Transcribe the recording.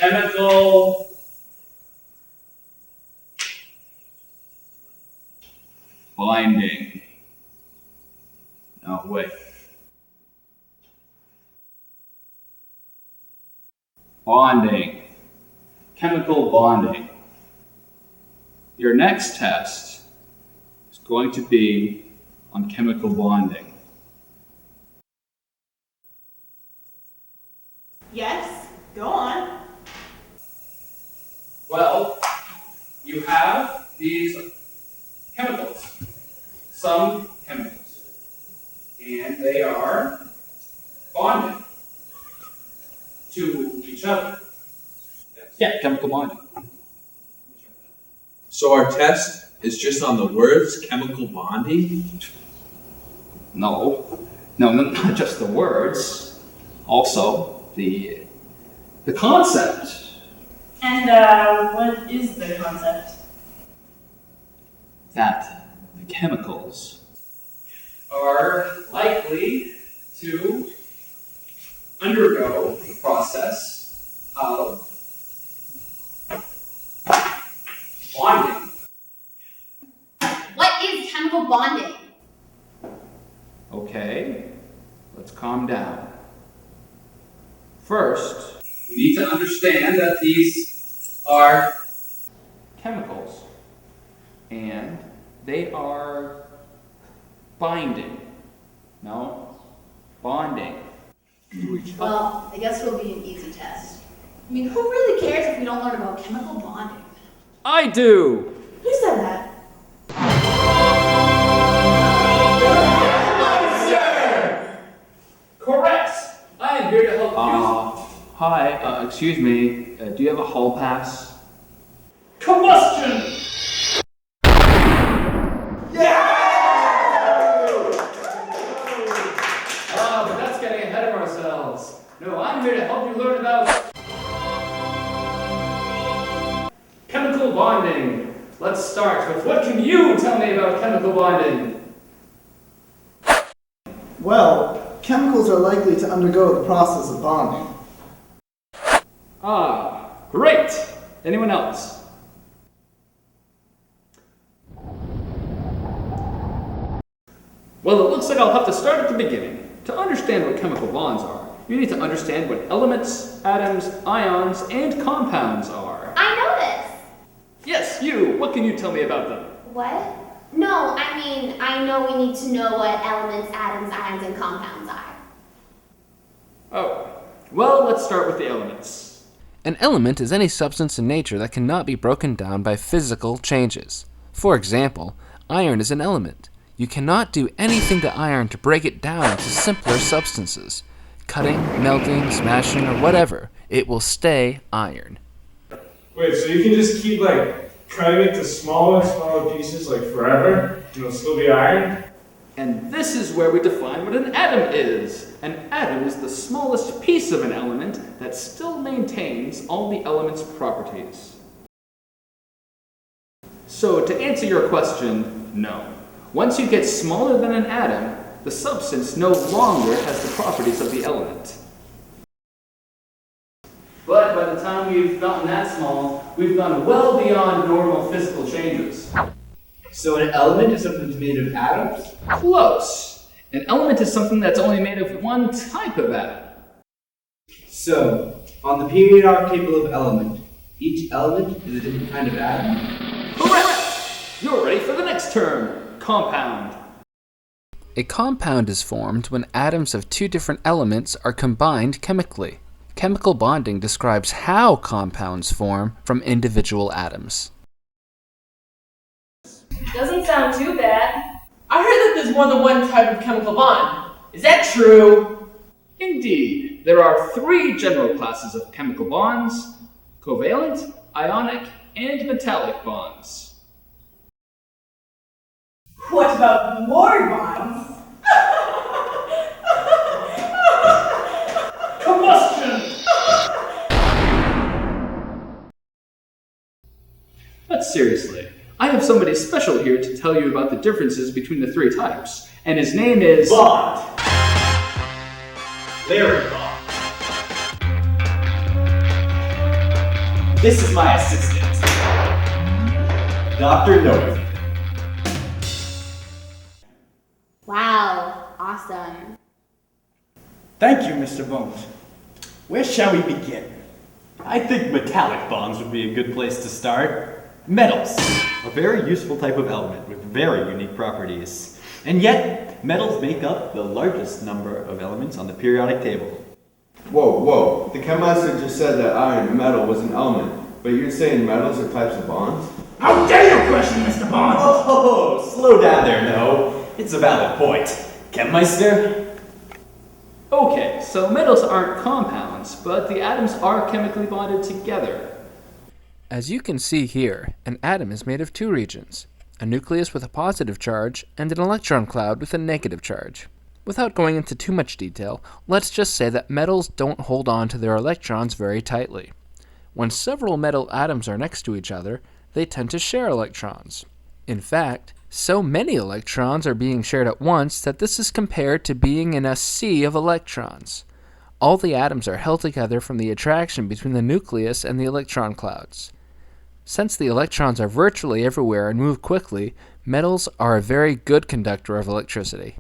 chemical binding. No, wait. Bonding. Chemical bonding. Your next test is going to be on chemical bonding. Yes, go on. Well, you have these chemicals, some chemicals, and they are bonding to each other. Yeah, chemical bonding. So our test is just on the words chemical bonding? No, not just the words, also the concept. And what is the concept? That the chemicals are likely to undergo the process of bonding. What is chemical bonding? Okay, let's calm down. First, we need to understand that these are chemicals, and they are binding. No, bonding to each other. Well, I guess it'll be an easy test. I mean, who really cares if we don't learn about chemical bonding? I do! Who said that? Correct! I am here to help you. Hi, excuse me. Do you have a hall pass? Combustion! But that's getting ahead of ourselves. No, I'm here to help you learn about chemical bonding. Let's start with what can you tell me about chemical bonding? Well, chemicals are likely to undergo the process of bonding. Ah, great! Anyone else? Well, it looks like I'll have to start at the beginning. To understand what chemical bonds are, you need to understand what elements, atoms, ions, and compounds are. I know this! Yes, you! What can you tell me about them? What? No, I mean, I know we need to know what elements, atoms, ions, and compounds are. Oh, well, let's start with the elements. An element is any substance in nature that cannot be broken down by physical changes. For example, iron is an element. You cannot do anything to iron to break it down into simpler substances. Cutting, melting, smashing, or whatever, it will stay iron. Wait, so you can just keep cutting it to smaller and smaller pieces forever, and it'll still be iron? And this is where we define what an atom is. An atom is the smallest piece of an element that still maintains all the element's properties. So to answer your question, no. Once you get smaller than an atom, the substance no longer has the properties of the element. But by the time we've gotten that small, we've gone well beyond normal physical changes. So an element is something that's made of atoms? Close. An element is something that's only made of one type of atom. So, on the periodic table of element, each element is a different kind of atom? Correct! You're ready for the next term. Compound. A compound is formed when atoms of two different elements are combined chemically. Chemical bonding describes how compounds form from individual atoms. Doesn't sound too bad. I heard that there's more than one type of chemical bond. Is that true? Indeed. There are three general classes of chemical bonds: covalent, ionic, and metallic bonds. What about more bonds? Combustion! But seriously, I have somebody special here to tell you about the differences between the three types, and his name is... Bond. Larry Bond. This is my assistant, Dr. North. Wow, awesome. Thank you, Mr. Bones. Where shall we begin? I think metallic bonds would be a good place to start. Metals, a very useful type of element with very unique properties. And yet, metals make up the largest number of elements on the periodic table. Whoa. The Chemeister just said that iron, metal, was an element, but you're saying metals are types of bonds? How dare you question Mr. Bones? Oh, slow down there, no. It's a valid point. Chemeister? Okay, so metals aren't compounds, but the atoms are chemically bonded together. As you can see here, an atom is made of two regions, a nucleus with a positive charge and an electron cloud with a negative charge. Without going into too much detail, let's just say that metals don't hold on to their electrons very tightly. When several metal atoms are next to each other, they tend to share electrons. In fact, so many electrons are being shared at once that this is compared to being in a sea of electrons. All the atoms are held together from the attraction between the nucleus and the electron clouds. Since the electrons are virtually everywhere and move quickly, metals are a very good conductor of electricity.